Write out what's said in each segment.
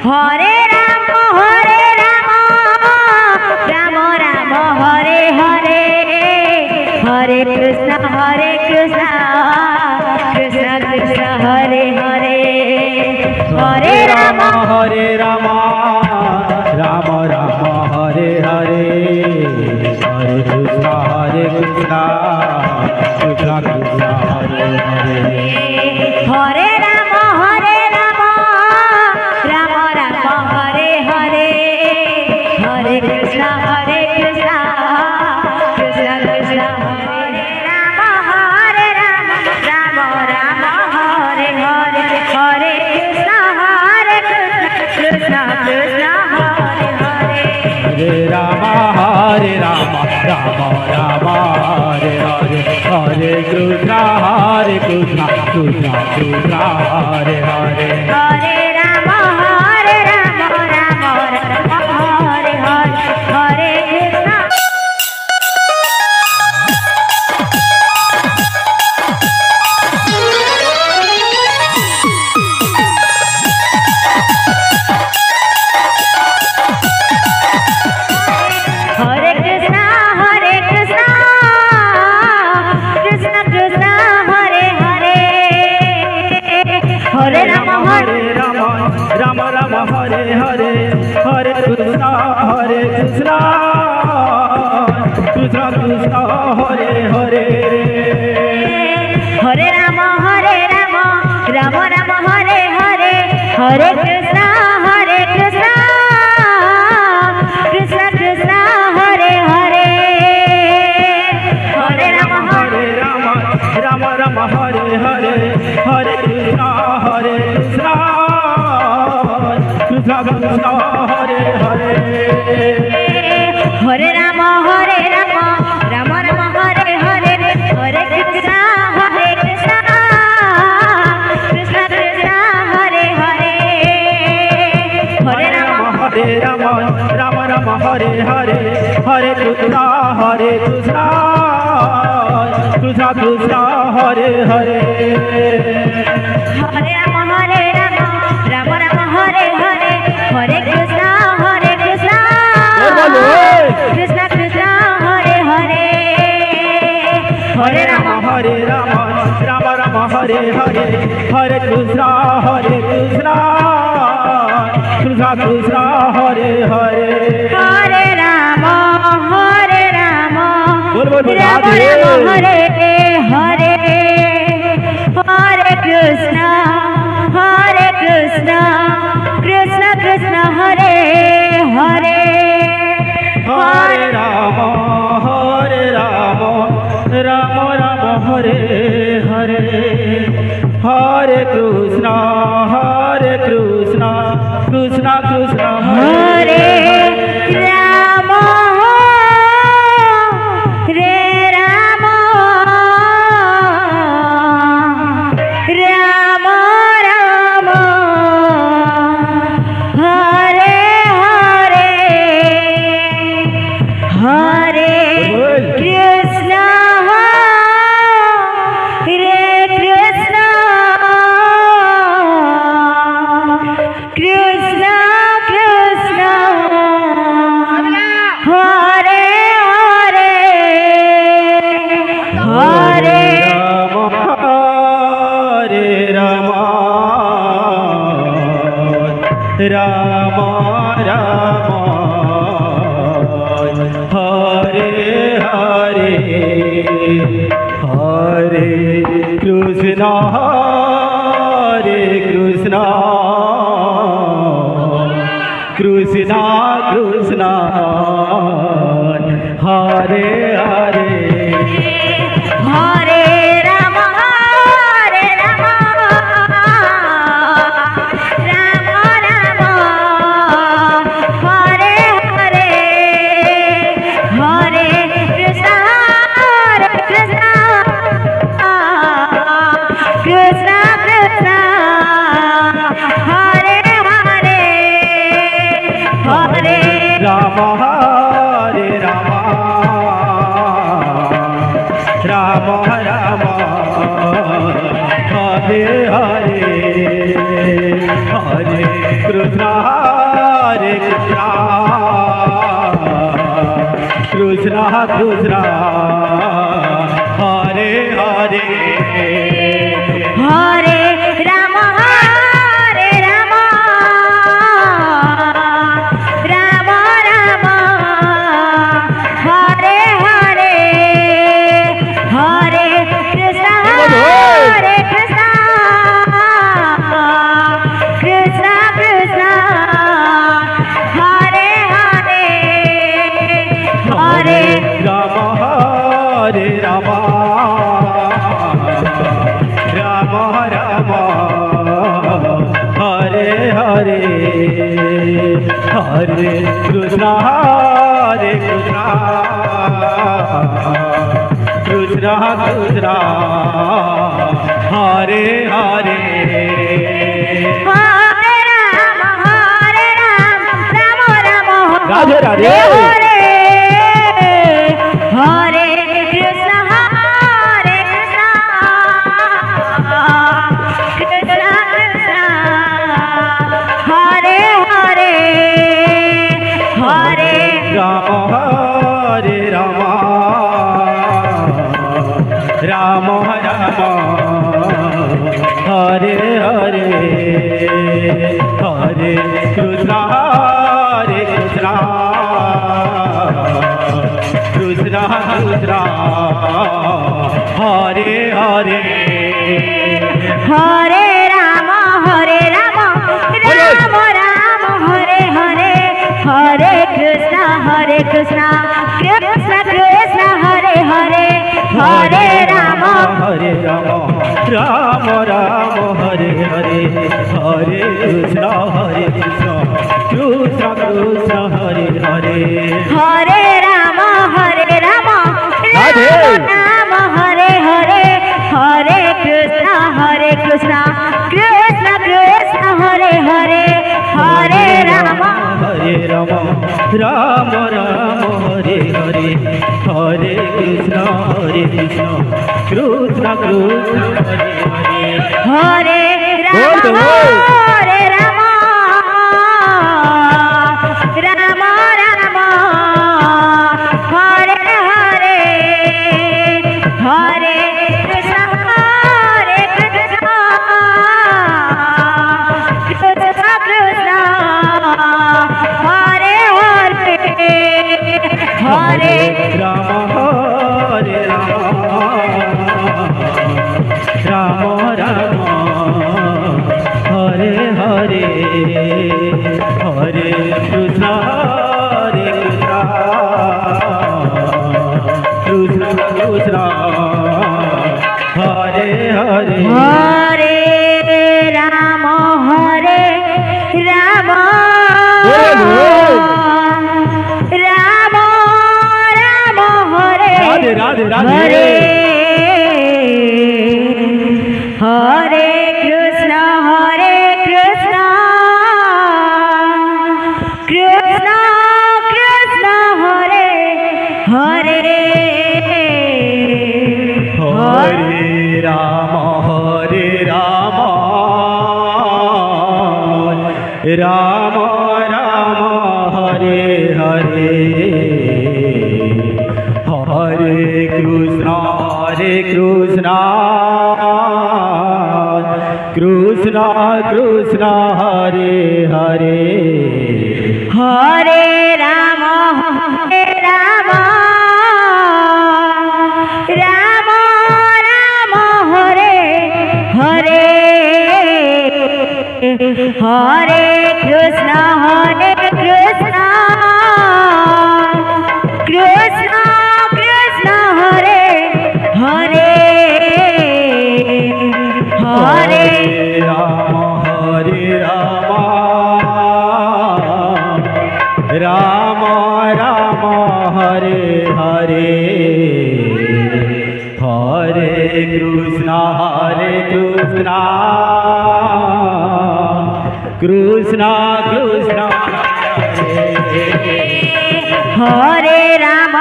हरे राम राम राम हरे हरे, हरे कृष्ण कृष्ण कृष्ण हरे हरे, हरे राम राम राम हरे हरे, हरे कृष्ण कृष्ण कृष्ण हरे हरे, हरे राम राम राम हरे हरे, हरे कृष्ण कृष्ण कृष्ण कृष्ण हरे राम, राम राम हरे हरे, हरे कृष्ण कृष्ण कृष्ण हरे हरे, हरे राम राम राम हरे हरे, हरे कृष्ण कृष्ण कृष्ण हरे हरे, हरे राम हरे हरे, हरे कृष्ण हरे कृष्ण कृष्ण कृष्ण हरे हरे, हरे राम राम राम हरे हरे, हरे कृष्ण कृष्ण कृष्ण हरे हरे, हरे राम राम राम हरे हरे, हरे कृष्ण कृष्ण कृष्ण हरे हरे, हरे राम राम राम हरे हरे, हरे कृष्ण कृष्ण कृष्ण हरे हरे, हरे राम राम राम हरे हरे, हरे कृष्ण कृष्ण कृष्ण हरे हरे, हरे राम राम राम हरे हरे, हरे कृष्ण कृष्ण कृष्ण हरे हरे, हरे राम राम राम हरे हरे, हरे कृष्ण कृष्ण कृष्ण हरे हरे, हरे राम राम राम हरे हरे, हरे कृष्ण कृष्ण कृष्ण हरे हरे, हरे राम बोल बोल राम राम हरे हरे, हरे कृष्ण कृष्ण कृष्ण हरे हरे, हरे राम राम राम हरे हरे, हरे कृष्ण कृष्ण कृष्ण हरे राम रे राम राम राम हरे हरे, हरे कृष्ण कृष्ण कृष्ण हरे हरे, हरे राम राम राम हरे हरे, हरे कृष्ण कृष्ण कृष्ण हरे हरे, हरे राम राम राम हरे हरे, हरे कृष्ण कृष्ण कृष्ण हरे हरे, हरे राम हरे राम कृष्ण हरे कृष्ण कृष्ण कृष्ण हरे हरे हरे राम राम राम राम हरे हरे हरे कृष्ण कृष्ण कृष्ण कृष्ण हरे हरे हरे राम हरे राम राम राम हरे हरे हरे कृष्ण कृष्ण कृष्ण हरे हरे हरे राम राम राधे राधे हरे हरे कृष्ण कृष्ण कृष्ण हरे हरे हरे राम हरे राम राम राम हरे हरे हरे कृष्ण कृष्ण कृष्ण हरे हरे हरे राम राम राम हरे हरे हरे कृष्ण कृष्ण कृष्ण कृष्ण हरे हरे हरे राम हरे राम राम राम हरे हरे हरे कृष्ण कृष्ण कृष्ण हरे हरे हरे राम राम राधे। राम हरे हरे हरे कृष्ण कृष्ण कृष्ण हरे हरे हरे राम हरे राम राम राम हरे हरे हरे कृष्ण कृष्ण कृष्ण हरे हरे हरे राम बोल दो। हरे राम राम राम हरे हरे हरे कृष्ण कृष्ण कृष्ण कृष्ण हरे हरे हरे राम हरे राम राम हरे हरे हरे कृष्ण कृष्ण कृष्ण हरे हरे हरे राम राम राम राम हरे राधे राधे राधे हरे हरे कृष्ण कृष्ण कृष्ण हरे हरे हरे राम राम राम हरे हरे हरे कृष्ण कृष्ण कृष्ण हरे हरे हरे राम राम राम हरे हरे हरे कृष्ण कृष्ण कृष्ण हरे हरे हरे राम राम राम हरे हरे हरे कृष्ण कृष्ण कृष्ण हरे Ram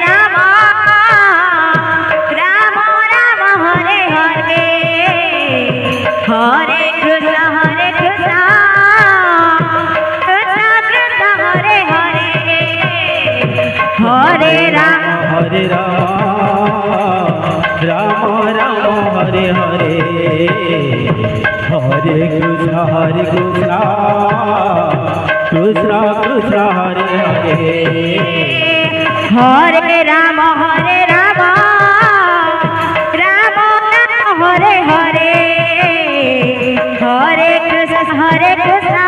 Ram Ram Hare Hare Hare Krishna Krishna Krishna Krishna Hare Hare Hare Rama Rama Rama Hare Hare Hare Krishna Hare Krishna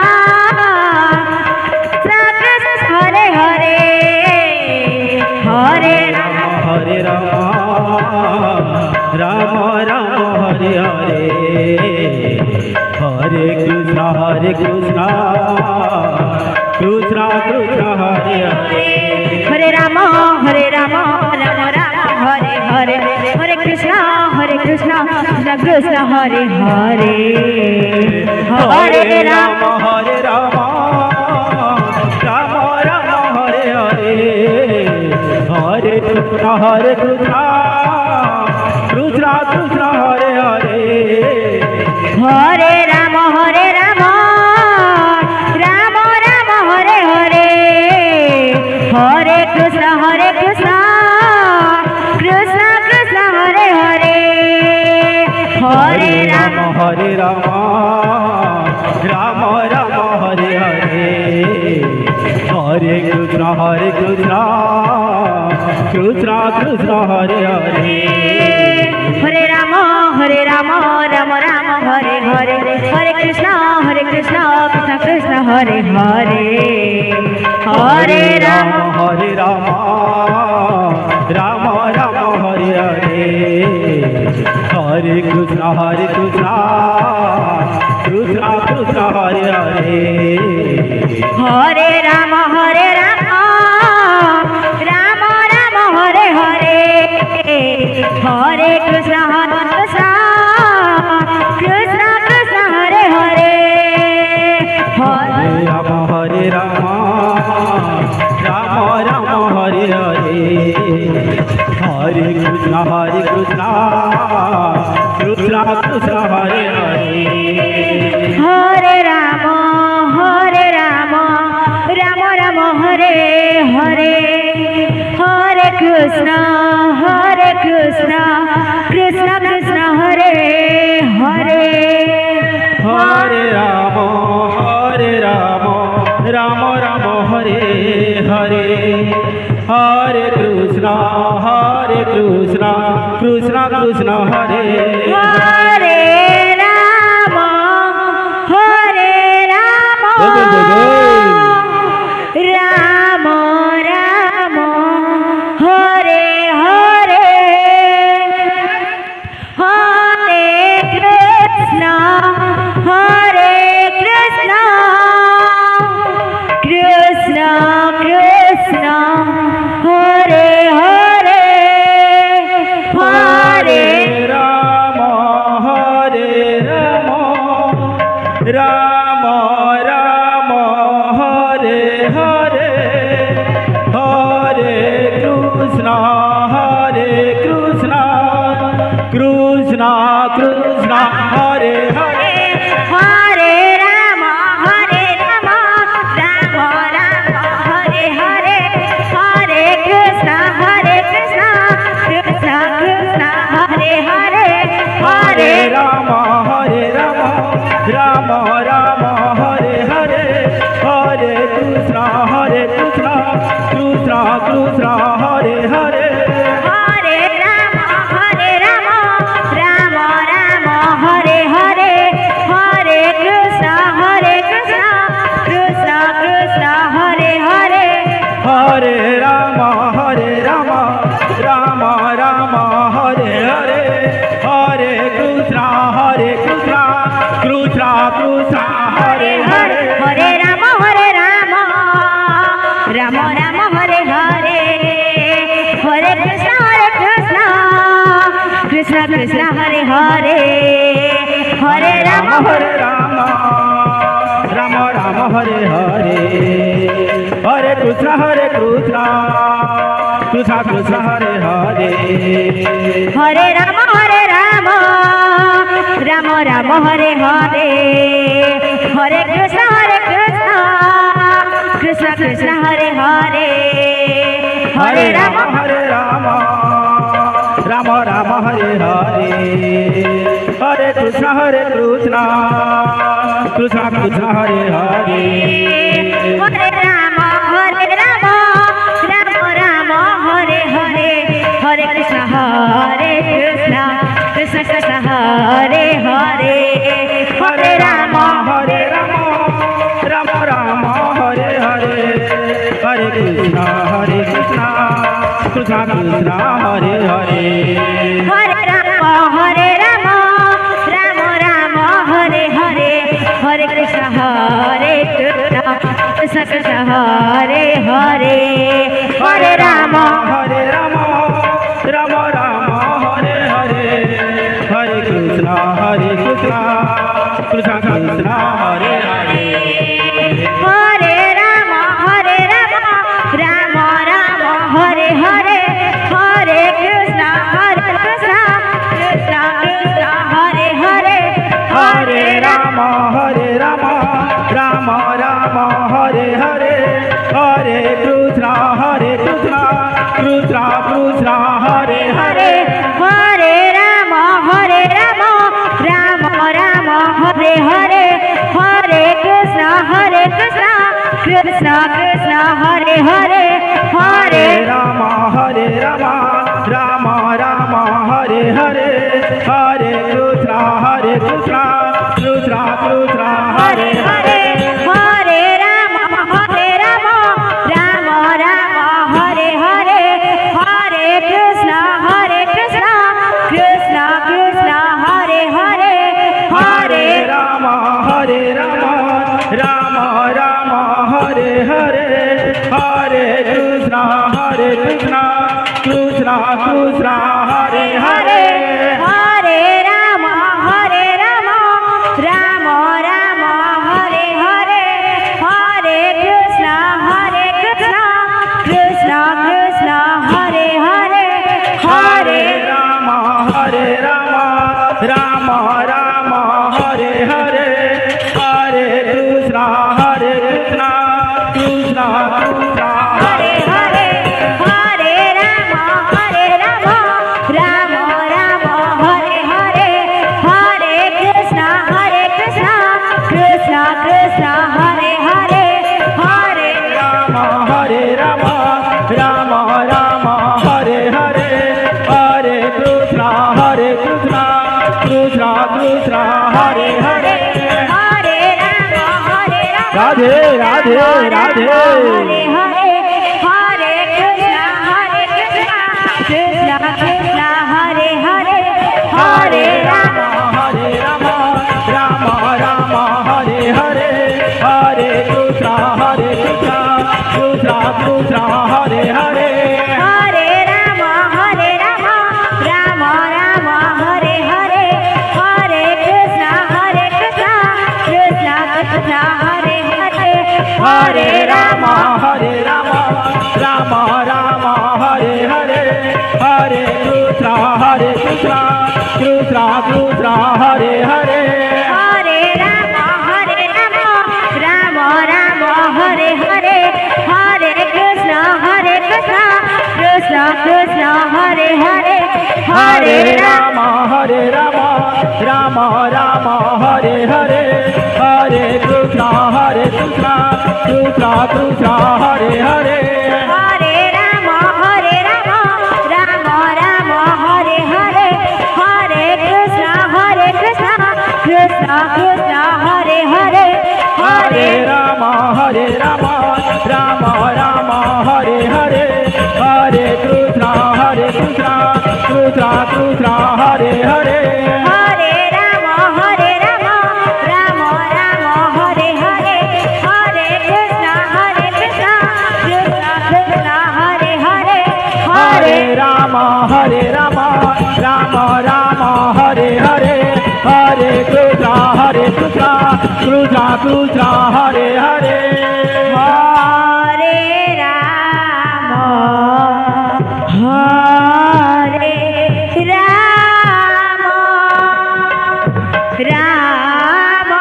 Hare Hare Hare Rama Rama Rama Hare Hare Hare Krishna Krishna Krishna Hare Hare Hare Rama Rama Rama Hare Hare Hare Krishna Krishna Krishna Hare Hare Hare Rama Rama Rama Hare Hare Hare Krishna Krishna Krishna Hare Hare Hare Rama Rama Rama Hare Hare Hare Krishna Krishna Krishna Hare Hare Hare Rama Rama Rama Hare Hare Hare Krishna Krishna Krishna Hare Hare Hare Rama Rama Rama Hare Hare Hare Krishna Krishna Krishna Hare Hare Hare Rama Rama Rama Hare Hare Hare Krishna Krishna Krishna Hare Hare Hare Rama Rama Rama Hare Hare Hare Krishna Krishna Hare Hare Hare Rama Rama Rama Hare Hare Hare Krishna Krishna Krishna Hare Hare Hare Rama Rama Rama Hare Hare Hare Krishna Krishna Krishna Hare Hare Hare Rama Rama Rama Hare Hare Hare Krishna Krishna Krishna Hare Hare Rama Rama Rama Hare Hare Hare Krishna Krishna Krishna Hare Hare Hare Rama Rama Rama Hare Hare Hare Krishna Krishna Krishna Hare Hare Hare Rama Rama Rama Hare Hare Hare Krishna Krishna Krishna Hare Hare Hare Rama Rama Rama Hare Hare Hare Krishna Krishna Hare Hare Hare Rama Rama Rama Hare Hare Hare Krishna Krishna Hare Hare Hare Rama Rama Rama Hare Hare Hare Krishna Krishna Hare Hare Hare Rama Rama Hare Hare Hare Krishna Krishna Hare Hare Hare Rama Rama Hare Hare Hare Krishna Krishna Hare Hare Hare Rama Rama Hare Hare Hare Krishna Krishna Hare Hare Hare Rama Rama Hare Hare Hare Krishna Krishna Hare Hare Hare Ram Ram Ram Hare Hare Hare Krishna Krishna Krishna Hare Hare Hare Ram Ram Ram Hare Hare Hare Krishna Krishna Krishna Hare Hare Hare Ram Ram Ram Hare Hare Hare Krishna Krishna Krishna Hare Hare Hare Ram Ram Hare Hare Hare Krishna Krishna Krishna Hare Hare Hare Ram Ram Hare Hare Hare Krishna Krishna Krishna Hare Hare Hare Ram Ram Hare Hare Hare Krishna Krishna Krishna Hare Hare Hare Ram Ram Ram Hare Hare Hare Krishna Krishna Krishna Hare Hare Hare Ram Ram Hare Hare Hare Krishna Krishna Krishna Hare Hare Hare Ram Ram Ram Hare Hare Hare Krishna Krishna Krishna Hare Hare Hare Ram Ram Hare Hare Hare Krishna Krishna Krishna Hare Hare Hare Ram Ram Ram Hare Hare Hare Krishna Krishna Krishna Hare Hare Hare Ram Ram Hare Hare Hare Krishna Krishna Krishna Hare Hare Hare Ram Ram Ram Hare Hare Hare Krishna Krishna Krishna Hare Hare Hare Ram Ram Hare Hare Hare Krishna Krishna Krishna Hare Hare Hare Ram Radhe Radhe Radhe Hare Hare Hare Krishna Krishna Krishna Hare Hare Hare Ram Ram Hare Hare Hare Krishna Krishna Krishna Hare Hare Hare Ram Ram Hare Hare Hare Krishna Krishna Krishna Hare Hare Hare Ram Ram Hare Hare Hare Krishna Krishna Krishna Hare Hare Hare Ram Ram Hare Hare Hare Krishna Krishna Krishna Hare Hare Hare Ram Ram Hare Hare Hare Krishna Krishna Krishna Hare Hare Hare Ram Ram Hare Hare Hare Krishna Krishna Hare Hare Hare Ram Ram Hare Hare Hare Krishna Krishna Krishna Hare Hare Hare Ram Ram Hare Hare Hare Krishna Krishna Hare Hare Hare Ram Ram Hare Hare Hare Krishna Krishna Hare Hare Hare Ram हरे राम राम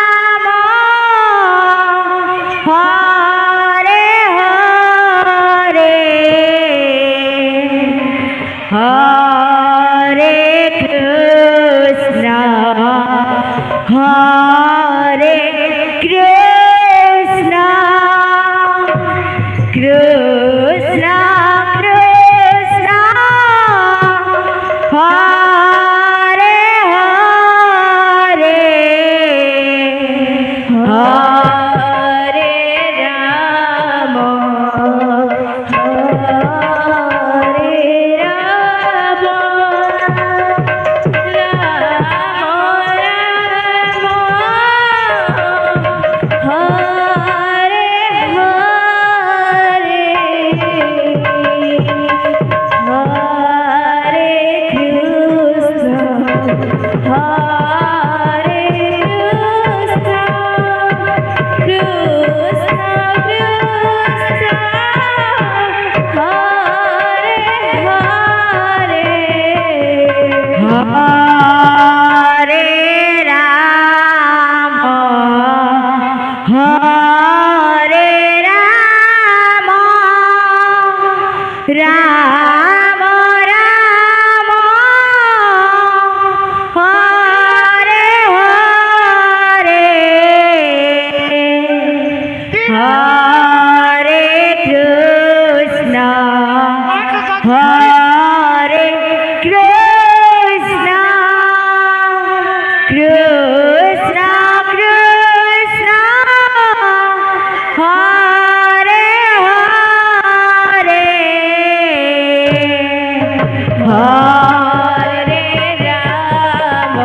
राम हरे हरे हरे कृष्ण हरे हरे राम राम राम हरे हरे हरे कृष्ण हरे कृष्ण कृष्ण कृष्ण हरे हरे हरे राम राम राम हरे हरे हरे कृष्ण हरे कृष्ण कृष्ण कृष्ण हरे हरे हरे राम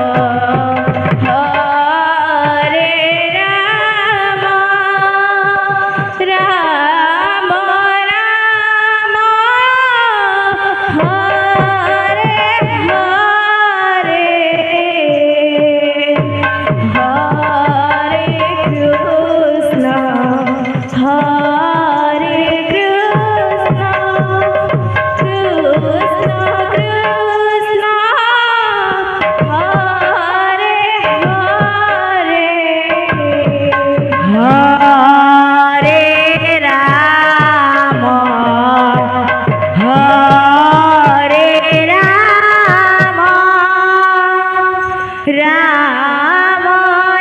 हरे राम राम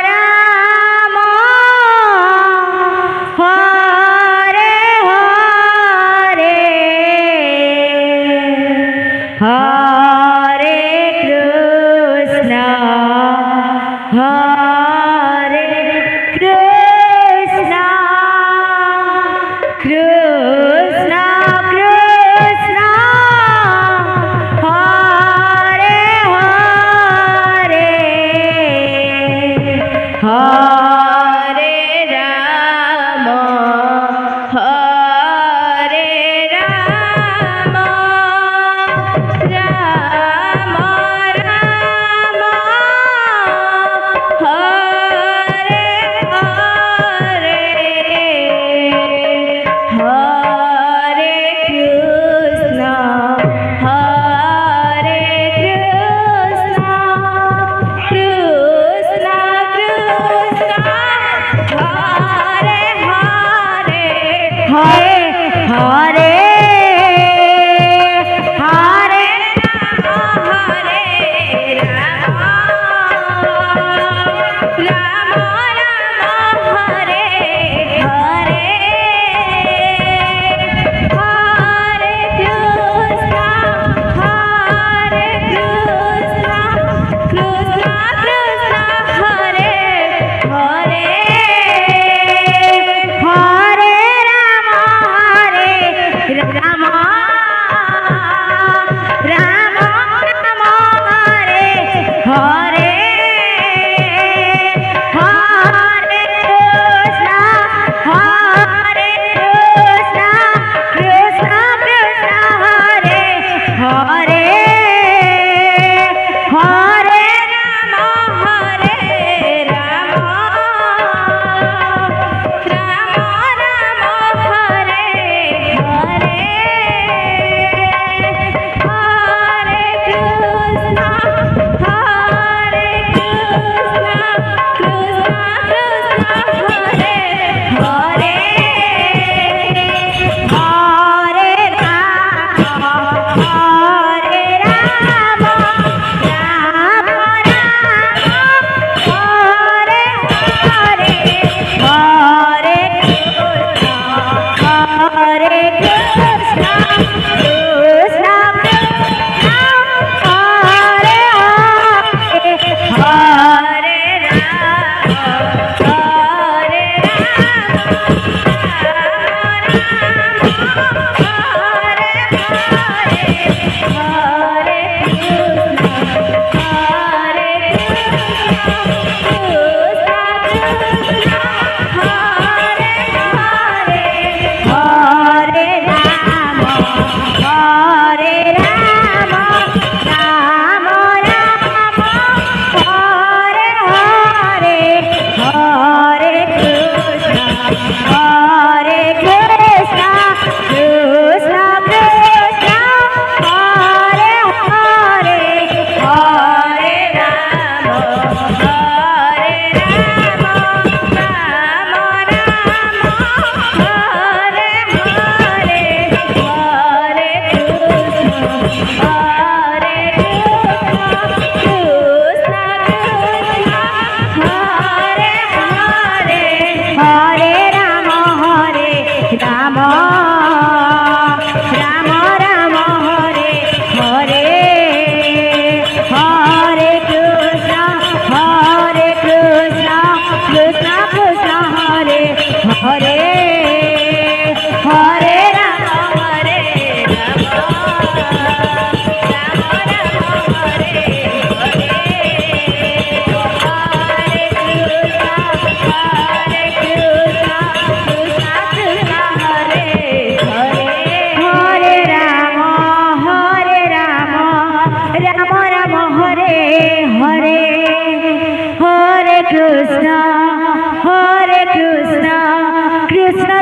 राम हरे हरे हरे कृष्ण हरे कृष्ण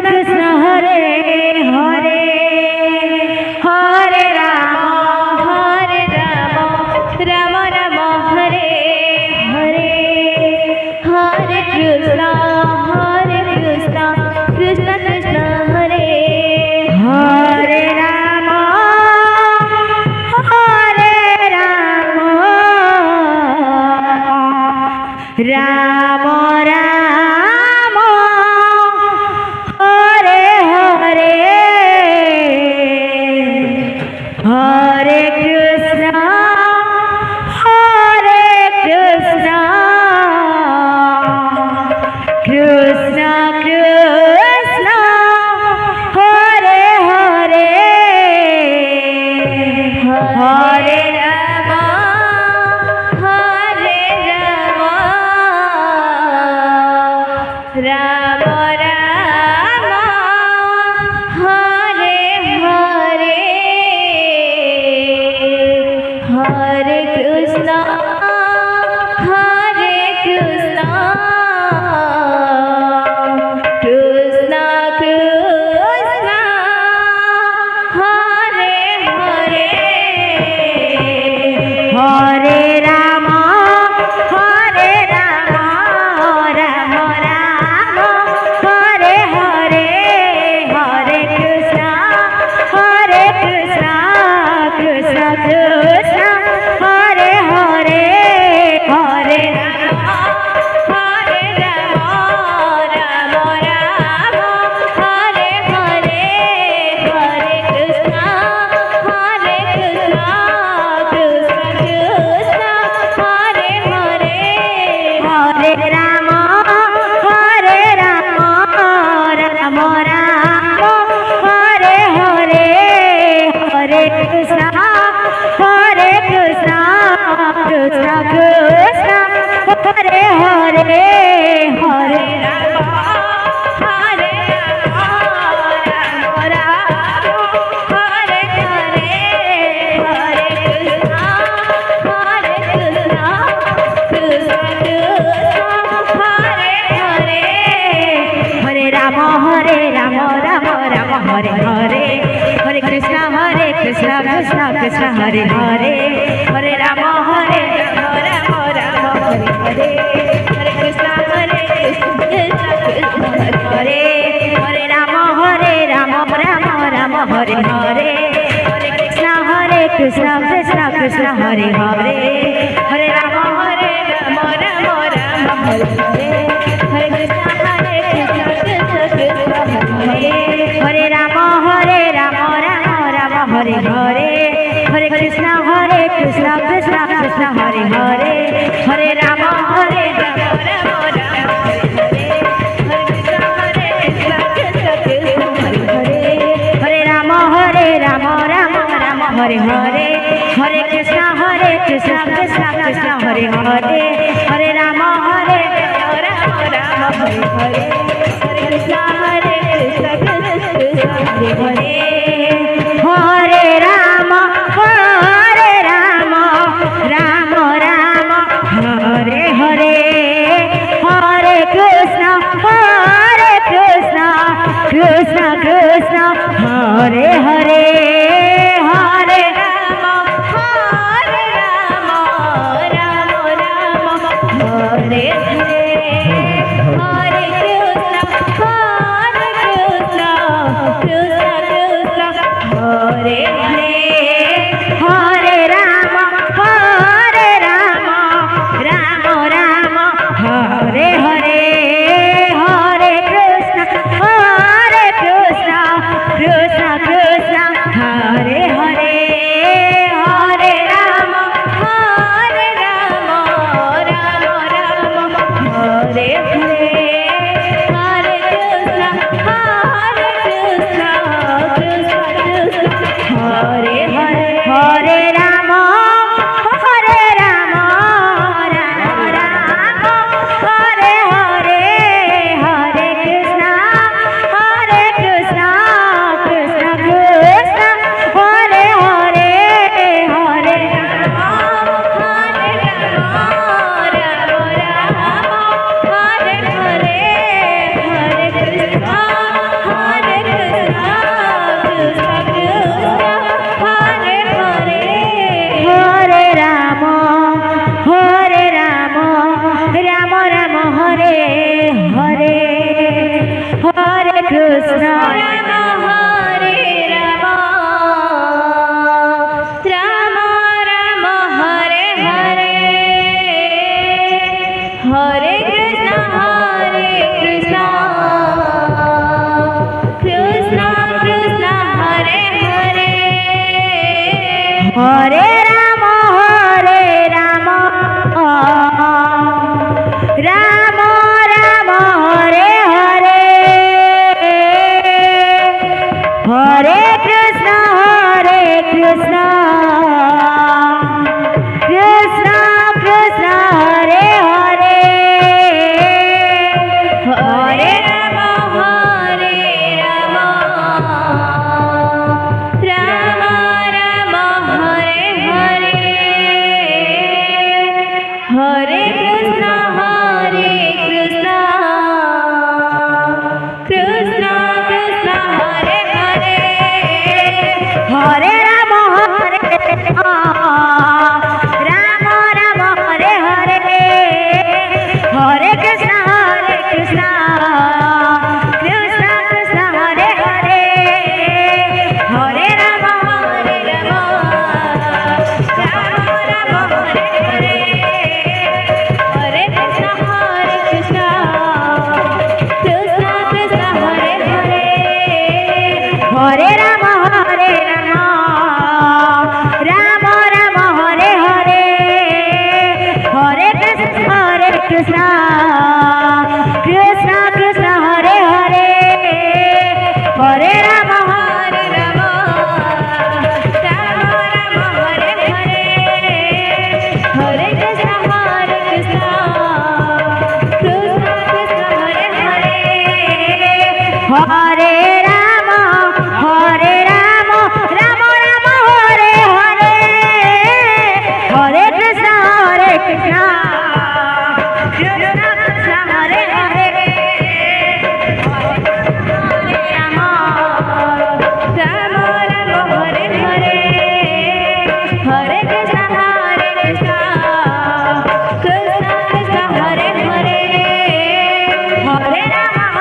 कृष्ण हरे हरे हरे राम राम राम हरे हरे हरे कृष्ण कृष्ण कृष्ण हरे हरे राम राम राम हरे हरे हरे कृष्ण कृष्ण कृष्ण हरे हरे हरे राम राम राम हरे हरे हरे कृष्ण कृष्ण कृष्ण हरे हरे हरे राम राम राम हरे हरे हरे कृष्ण कृष्ण कृष्ण हरे हरे हरे राम राम राम हरे हरे हरे कृष्ण कृष्ण कृष्ण हरे हरे हरे राम राम राम हरे हरे हरे कृष्ण कृष्ण कृष्ण हरे हरे हरे राम राम हरे हरे हरे कृष्ण कृष्ण हरे हरे हरे राम राम राम हरे हरे हरे कृष्ण कृष्ण कृष्ण हरे हरे हरे राम राम हरे हरे हरे कृष्ण कृष्ण कृष्ण हरे हरे राम राम हरे हरे हरे कृष्ण कृष्ण कृष्ण हरे हरे हरे राम राम हरे हरे हरे कृष्ण कृष्ण कृष्ण हरे हरे राम राम हरे हरे हरे कृष्ण कृष्ण कृष्ण हरे हरे हरे राम राम हरे राम हरे हरे हरे कृष्ण कृष्ण कृष्ण हरे हरे हरे राम राम हरे हरे हरे कृष्ण कृष्ण कृष्ण हरे हरे हरे राम राम राम हरे हरे हरे कृष्ण कृष्ण कृष्ण हरे हरे हरे राम राम राम हरे हरे हरे कृष्ण कृष्ण कृष्ण राम हरे राम राम राम हरे हरे हरे कृष्ण कृष्ण कृष्ण हरे हरे हरे राम राम राम हरे हरे हरे कृष्ण कृष्ण कृष्ण हरे हरे हरे राम राम राम हरे हरे हरे कृष्ण कृष्ण कृष्ण हरे हरे हरे राम राम हरे हरे हरे कृष्ण कृष्ण कृष्ण हरे हरे हरे राम राम हरे हरे हरे कृष्ण कृष्ण कृष्ण हरे हरे हरे राम राम हरे हरे हरे कृष्ण कृष्ण कृष्ण हरे हरे हरे राम राम हरे हरे हरे कृष्ण कृष्ण कृष्ण हरे हरे हरे राम राम हरे हरे हरे कृष्ण कृष्ण कृष्ण हरे हरे हरे राम हरे हरे हरे कृष्ण कृष्ण हरे हरे हरे राम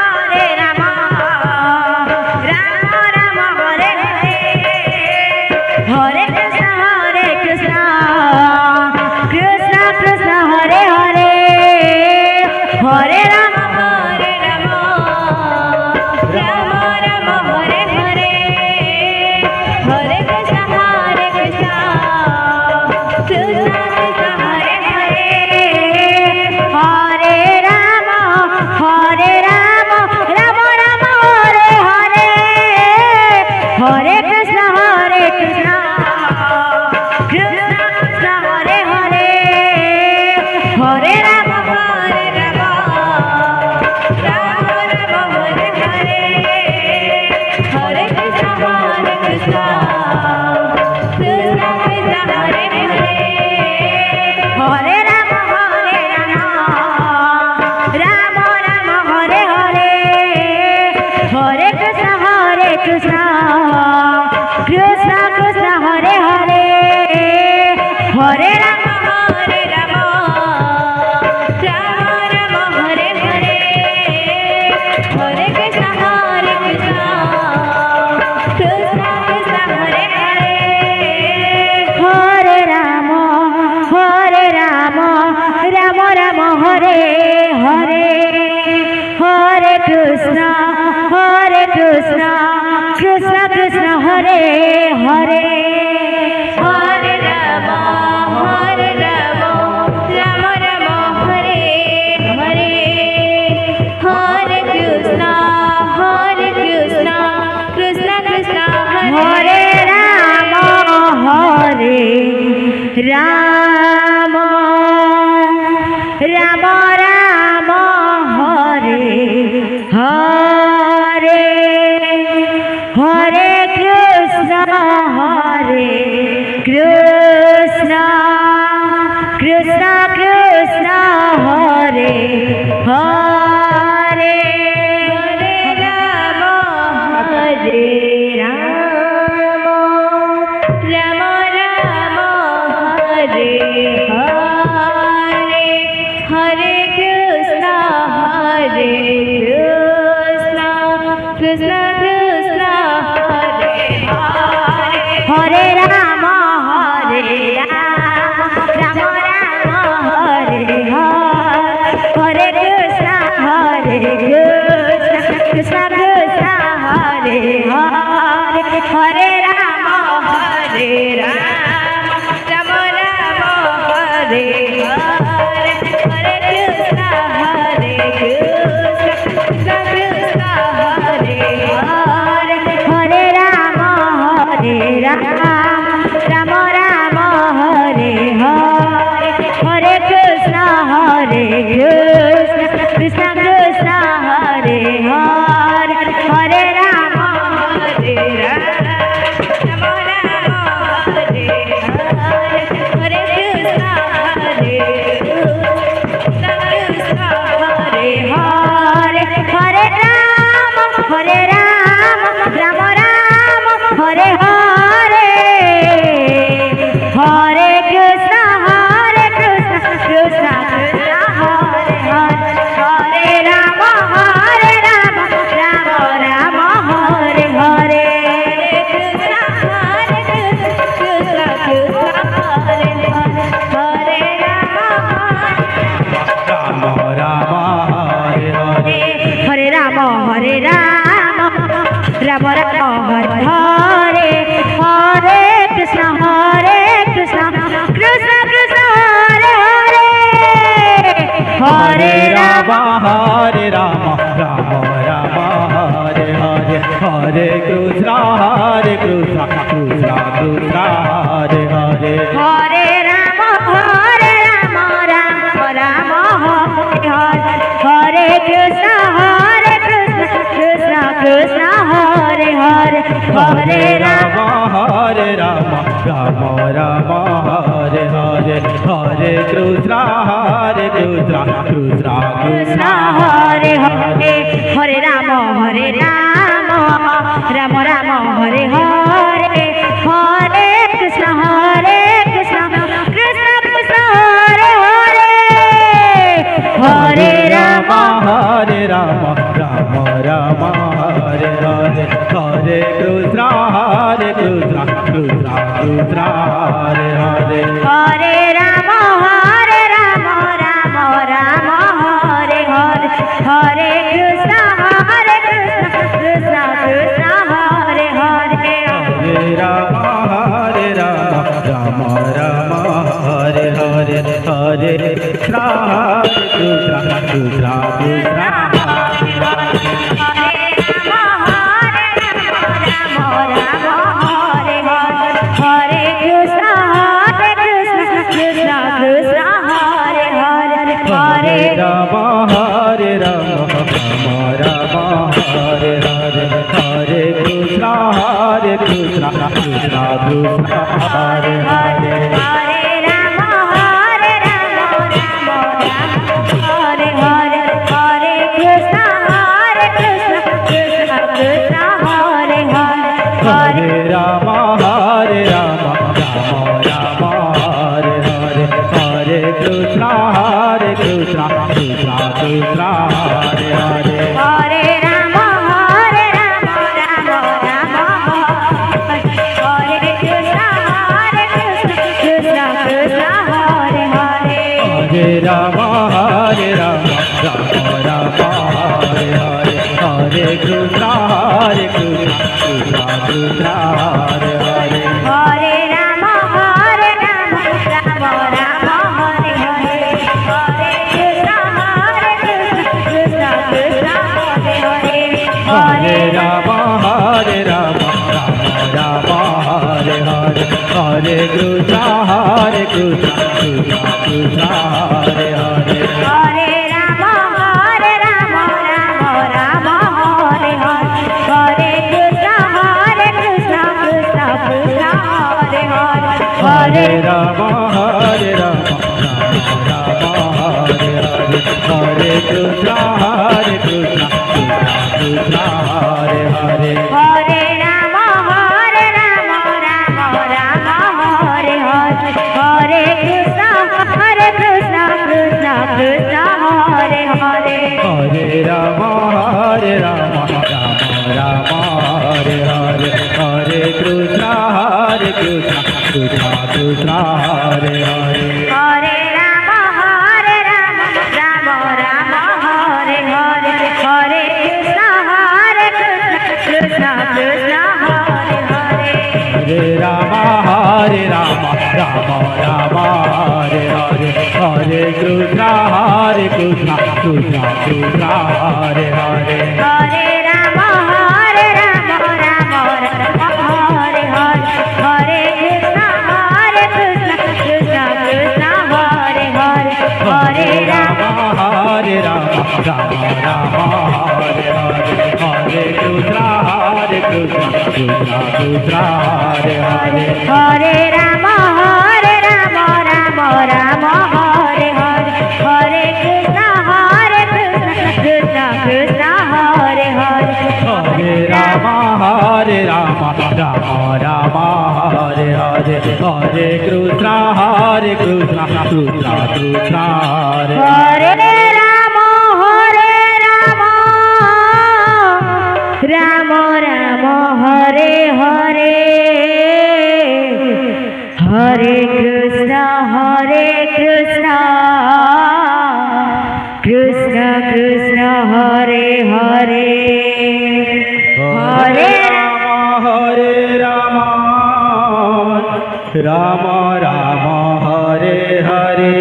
राम हरे हरे हरे कृष्ण कृष्ण कृष्ण हरे हरे हरे राम राम हरे हरे हरे कृष्ण कृष्ण हरे हरे हरे राम राम हरे हरे हरे कृष्ण कृष्ण कृष्ण हरे हरे हरे राम राम हरे हरे हरे कृष्ण कृष्ण हरे हरे हरे राम राम हरे हरे हरे कृष्ण कृष्ण कृष्ण हरे हरे हरे राम राम हरे हरे हरे कृष्ण कृष्ण हरे हरे हरे राम राम हरे हरे हरे कृष्ण कृष्ण हरे हरे हरे राम राम हरे हरे हरे कृष्ण कृष्ण हरे राम हरे राम हरे हरे हरे कृष्ण कृष्ण हरे हरे हरे राम राम हरे Krishna Krishna Hare Hare Rama Hare Rama Rama Rama Hare Hare Hare Krishna Krishna Krishna Hare Hare Hare Rama Hare Rama Rama Rama Hare Hare Hare Krishna Krishna Krishna Hare Hare Hare Rama Hare Rama Rama Rama Hare Hare Hare Krishna Krishna Krishna Hare Hare Hare Rama Hare Rama Rama Rama Hare Hare Hare Krishna Krishna Krishna Hare Hare Hare Rama Hare Rama Rama Rama Hare Hare Hare Krishna Krishna Krishna Hare Hare Hare Rama Hare Rama Rama Rama Hare Hare Krishna Krishna Krishna Hare Hare Hare Rama Rama Rama Hare Hare Hare Rama Hare Rama Rama Rama Hare Hare Hare Krishna Krishna Krishna Hare Hare Hare Rama Rama Hare Rama Rama Rama Hare Hare Hare Krishna Krishna Krishna Hare Hare Hare Rama Rama Rama Hare Hare Hare Krishna Krishna Krishna Hare Hare Hare Rama Hare Rama Rama Rama Hare Hare Hare Krishna Krishna Krishna Hare Hare Hare Rama Rama Rama Hare Hare Hare Krishna Krishna Krishna Hare Hare Hare Rama Hare Rama Rama Rama Hare Hare Hare Krishna Krishna Krishna Hare Hare Hare Rama Rama Rama Hare Hare Hare Krishna Krishna Krishna Hare Hare Hare Rama Rama Rama Hare Hare Hare Krishna Krishna Krishna Hare Rama Hare Rama Rama Rama Hare Hare Hare Krishna Krishna Krishna Hare Hare Hare Rama Hare Rama Rama Rama Hare Hare Hare Krishna Krishna Krishna Hare Hare Hare Rama Rama Rama Hare Krishna Krishna Krishna Hare Hare Hare Rama Hare Rama Rama Rama Hare Hare Hare Krishna Krishna Krishna Hare Hare Hare Rama Rama Rama Hare Hare Hare Krishna Krishna Krishna Hare Hare Hare Rama Hare Rama Rama Rama Hare Hare Hare Krishna Krishna Krishna Hare Hare Hare Rama Rama Rama Hare Hare Hare Krishna Krishna Krishna Hare Hare Hare Rama Hare Rama Rama Hare Hare Hare Krishna Krishna Krishna Hare Hare Hare Rama Rama Rama Hare Hare Hare Krishna Krishna Krishna Hare Hare Hare Rama Hare Rama Rama Hare Rama Rama Rama Hare Hare Hare Krishna Krishna Krishna Hare Hare Hare Rama Rama Rama Hare Hare Hare Krishna Krishna Krishna Hare Hare Hare Rama Hare Rama Rama Rama Hare Hare Hare Krishna Krishna Krishna Hare Hare Hare Rama Rama Rama Hare Hare Hare Krishna Krishna Krishna Hare Hare Hare Rama Rama Rama Hare Hare Hare Krishna Krishna Krishna Hare Hare Rama Rama Rama Hare Hare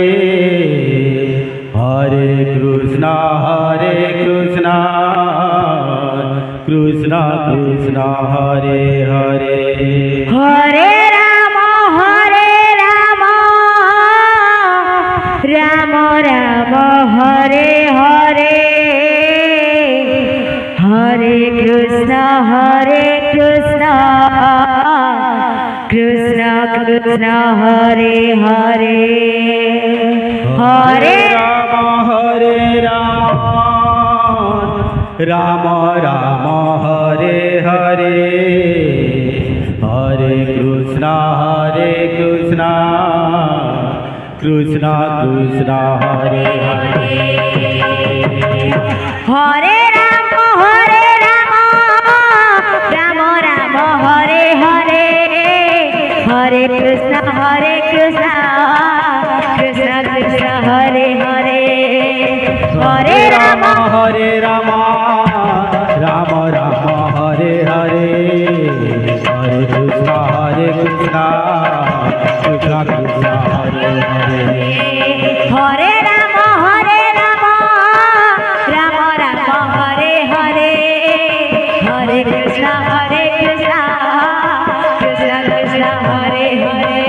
Hare Krishna Krishna Krishna Hare Hare Hare Rama Rama Rama Hare Hare Hare Krishna Krishna Krishna Hare Hare Hare Rama Rama Rama Hare Hare Hare Krishna Krishna Krishna Hare Hare Hare Rama Rama Hare Hare Hare Krishna Krishna Krishna Hare Hare Hare Rama Rama Rama Hare Hare Hare Krishna Krishna Krishna Hare Hare Hare Rama Rama Rama Hare Hare Hare Krishna Krishna Krishna Hare Hare Hare Rama Rama Rama Hare Hare Hare Krishna Krishna Krishna Hare Hare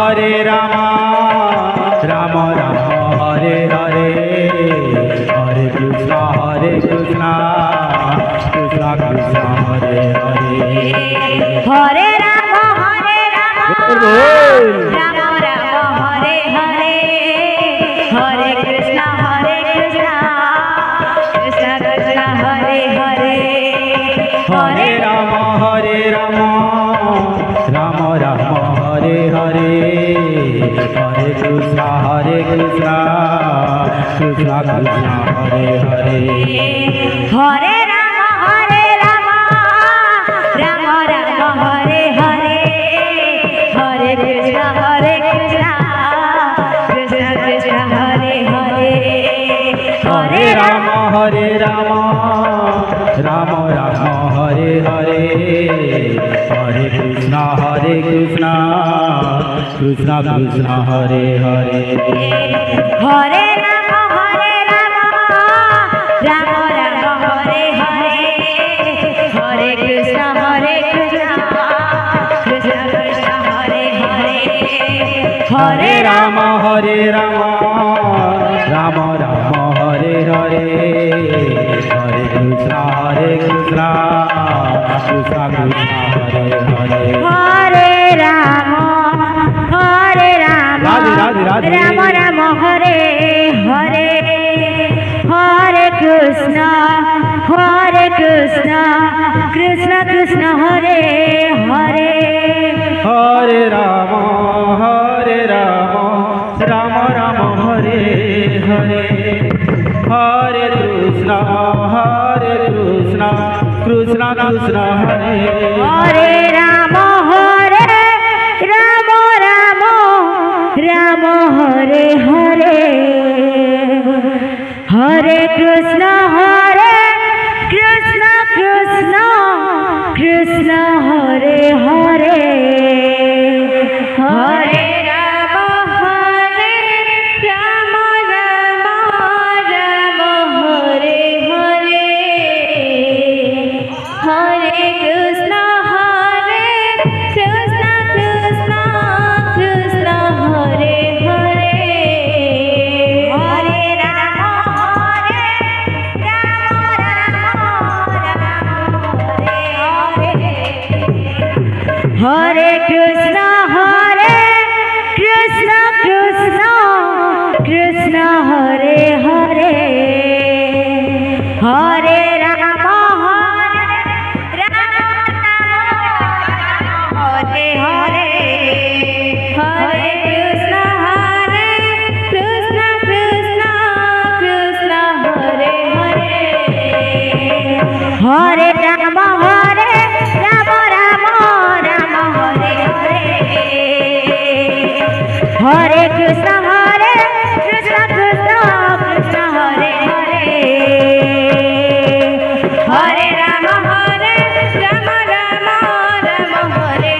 Hare Rama Rama Rama Hare Hare Hare Krishna Krishna Krishna Hare Hare Hare Rama Rama Rama Hare Hare Hare Krishna Krishna Krishna Hare Hare Hare Rama Rama Hare Hare Hare Krishna Krishna Krishna Hare Hare Hare Rama Rama Rama Hare Hare Hare Krishna Krishna Krishna Hare Hare Hare Rama Rama Hare Hare Hare Krishna Krishna Krishna Hare Hare Hare Rama Rama Rama Hare Hare Hare Krishna Krishna Hare Hare Hare Rama Rama Hare Hare Hare Krishna Krishna Krishna Hare Hare Hare Rama Radhe Radhe Radhe Rama Rama Hare Hare Hare Krishna Krishna Krishna Hare Hare Hare Rama Rama Rama Hare Hare Hare Krishna Krishna Krishna Hare Hare Rama Rama Hare Hare Hare Krishna Krishna Krishna Hare Hare Hare Krishna Krishna Krishna Hare Hare Hare Rama Hare Hare Hare Krishna Krishna Krishna Hare Hare Hare Rama Rama Hare Hare Hare Krishna Krishna Krishna Hare Hare Hare Rama Rama Hare Hare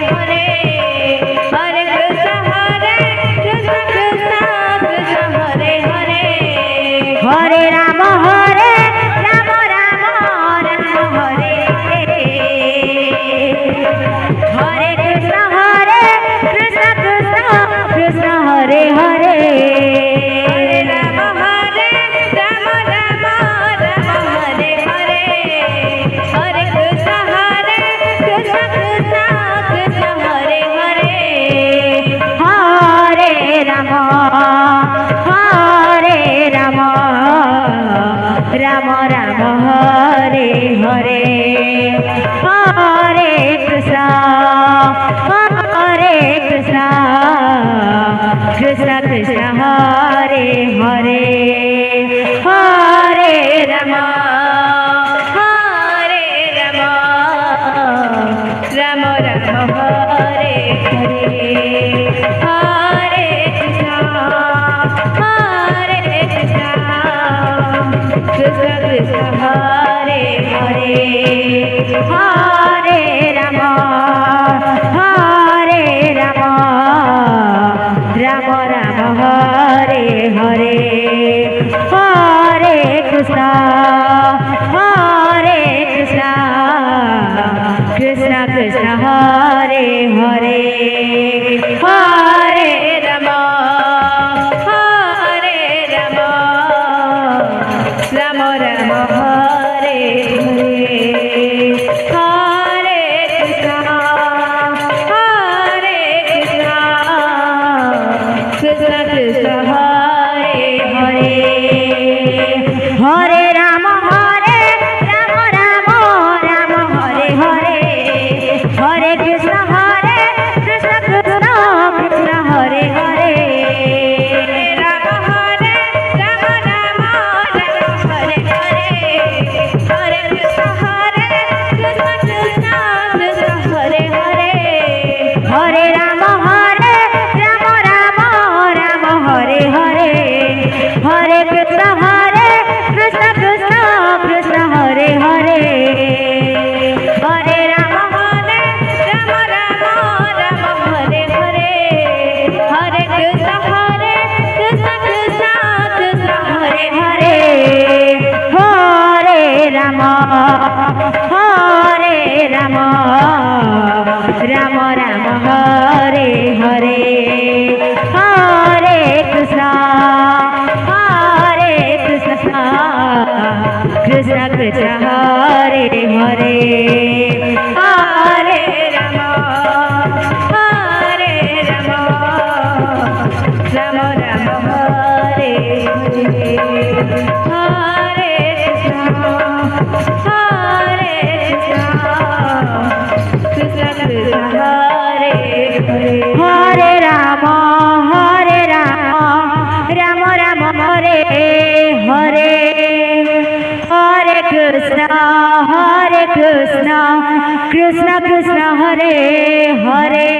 Hare Krishna Krishna Krishna Hare Hare Hare Rama Rama Hare Hare Hare Krishna Krishna Hare Hare Hare Rama Rama Hare Hare Hare Krishna Krishna Hare Hare Hare Rama Rama Hare Hare Hare Krishna Krishna Krishna Hare Hare Hare Rama Rama Hare Hare Hare Krishna Krishna Krishna Hare Hare Hare Rama Rama Hare Hare Hare Krishna Krishna Krishna Hare Hare Hare Rama Rama Hare Hare Hare Krishna Krishna Krishna Hare Hare Hare Rama Rama Hare Hare Hare Krishna Krishna Hare Hare Rama Rama Hare Hare Hare Krishna Krishna Hare Hare Hare Rama Rama Hare Hare Hare Krishna Krishna Hare Hare Hare Rama Rama Hare Hare Hare Krishna Krishna Hare Hare Hare Rama Rama Hare Hare Hare Krishna Krishna Krishna Hare Hare Hare Rama Rama Hare Hare Hare Krishna Krishna Krishna Hare Hare Hare Rama Rama Hare Hare Hare Krishna Krishna Krishna Hare Hare